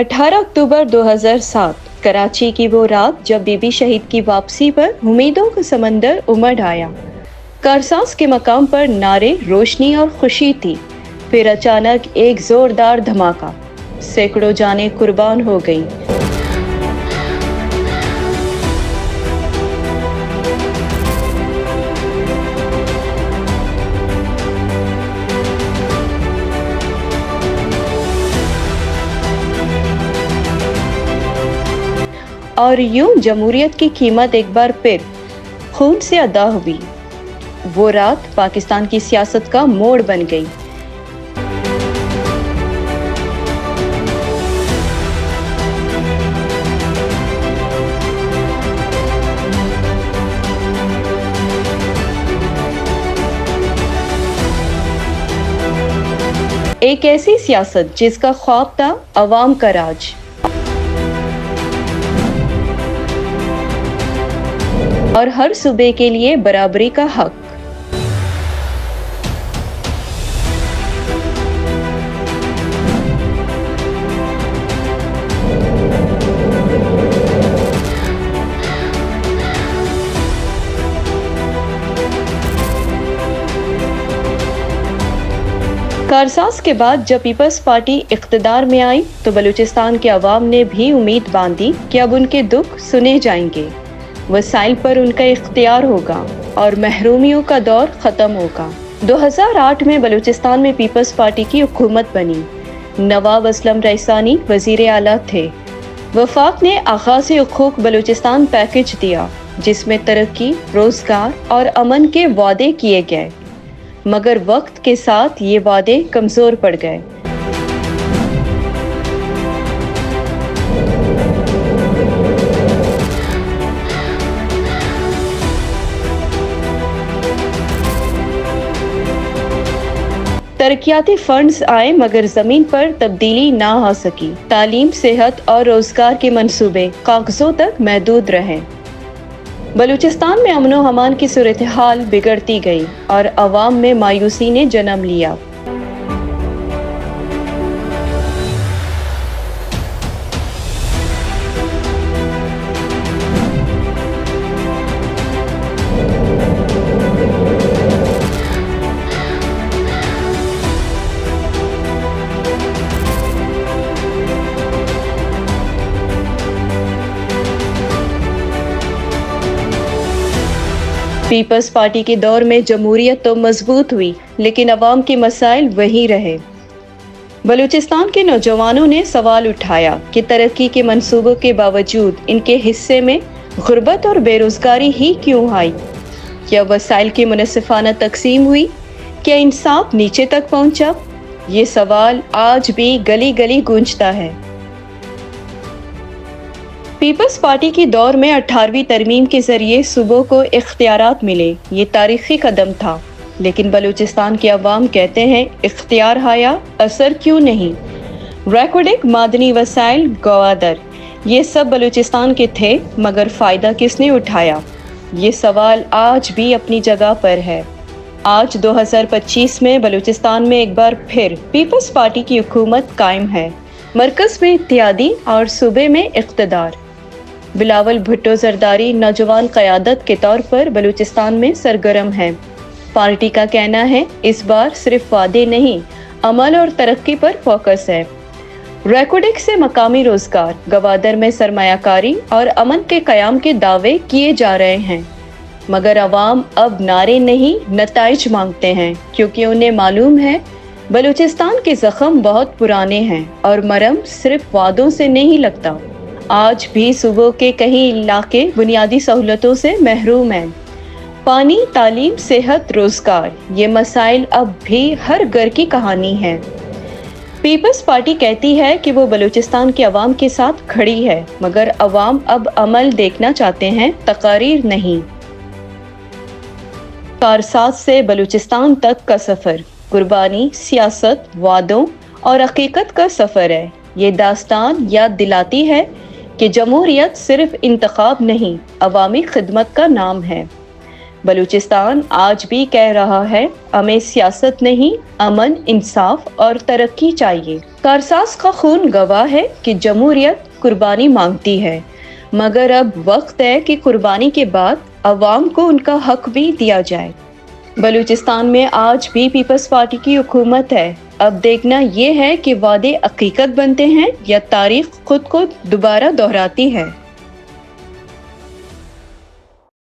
18 अक्टूबर 2007 कराची की वो रात जब बीबी शहीद की वापसी पर उम्मीदों का समंदर उमड़ आया। कारसाज के मकाम पर नारे, रोशनी और खुशी थी। फिर अचानक एक जोरदार धमाका, सैकड़ों जानें कुर्बान हो गईं। और यूं जमहूरियत की कीमत एक बार फिर खून से अदा हुई। वो रात पाकिस्तान की सियासत का मोड़ बन गई। एक ऐसी सियासत जिसका ख्वाब था अवाम का राज और हर सूबे के लिए बराबरी का हक। कारसाज के बाद जब पीपल्स पार्टी इख्तिदार में आई तो बलूचिस्तान के अवाम ने भी उम्मीद बांधी कि अब उनके दुख सुने जाएंगे, वसाइल पर उनका इख्तियार होगा और महरूमियों का दौर ख़त्म होगा। 2008 में बलूचिस्तान में पीपल्स पार्टी की हुकूमत बनी। नवाब असलम रईसानी वज़ीर आला थे। वफाक ने आगाज़ हुकूक बलूचिस्तान पैकेज दिया जिसमें तरक्की, रोज़गार और अमन के वादे किए गए, मगर वक्त के साथ ये वादे कमज़ोर पड़ गए। तरक्याती फंड्स आए मगर जमीन पर तब्दीली ना आ सकी। तालीम, सेहत और रोजगार के मंसूबे कागजों तक महदूद रहे। बलूचिस्तान में अमन व अमान की सूरत हाल बिगड़ती गई और अवाम में मायूसी ने जन्म लिया। पीपल्स पार्टी के दौर में जमहूरियत तो मजबूत हुई लेकिन अवाम के मसाइल वही रहे। बलूचिस्तान के नौजवानों ने सवाल उठाया कि तरक्की के मंसूबों के बावजूद इनके हिस्से में गुर्बत और बेरोजगारी ही क्यों आई? क्या वसाइल की मुनसिफाना तकसीम हुई? क्या इंसाफ नीचे तक पहुंचा? ये सवाल आज भी गली गली गूंजता है। पीपल्स पार्टी की दौर में 18वीं तरमीम के जरिए सूबों को इख्तियारात मिले। ये तारीखी कदम था, लेकिन बलूचिस्तान के अवाम कहते हैं इख्तियार आया, असर क्यों नहीं? रेकॉर्डिक, मादनी वसाइल, गवादर, ये सब बलूचिस्तान के थे, मगर फ़ायदा किसने उठाया? ये सवाल आज भी अपनी जगह पर है। आज 2025 में बलूचिस्तान में एक बार फिर पीपल्स पार्टी की हुकूमत कायम है। मरकज़ में इत्तेहादी और सूबे में इक़्तिदार। बिलावल भुट्टो जरदारी नौजवान क़यादत के तौर पर बलूचिस्तान में सरगर्म है। पार्टी का कहना है इस बार सिर्फ वादे नहीं, अमल और तरक्की पर फोकस है। रेकॉर्डिक से मकामी रोजगार, गवादर में सरमायाकारी और अमन के क़याम के दावे किए जा रहे हैं, मगर अवाम अब नारे नहीं नताइज मांगते हैं, क्योंकि उन्हें मालूम है बलूचिस्तान के ज़ख्म बहुत पुराने हैं और मरहम सिर्फ वादों से नहीं लगता। आज भी सूबों के कई इलाके बुनियादी सहूलतों से महरूम हैं। पानी, तालीम, सेहत, रोजगार, ये मसाइल अब भी हर घर की कहानी है। पीपल्स पार्टी कहती है कि वो बलूचिस्तान के अवाम के साथ खड़ी है, मगर अवाम अब अमल देखना चाहते हैं, तकारीर नहीं। कारसाज से बलूचिस्तान तक का सफ़र कुर्बानी, सियासत, वादों और हकीकत का सफ़र है। ये दास्तान याद दिलाती है कि जमहूरियत सिर्फ इंतखाब नहीं, अवामी खिदमत का नाम है। بلوچستان آج بھی کہہ رہا ہے ہمیں سیاست نہیں، امن، انصاف اور ترقی چاہیے۔ کارساز کا خون گواہ ہے کہ جمہوریت قربانی مانگتی ہے، مگر اب وقت ہے کہ قربانی کے بعد عوام کو ان کا حق بھی دیا جائے۔ بلوچستان میں آج بھی پیپلز پارٹی کی حکومت ہے۔ اب دیکھنا یہ ہے کہ وعدے حقیقت بنتے ہیں یا تاریخ خود کو دوبارہ دہراتی ہے۔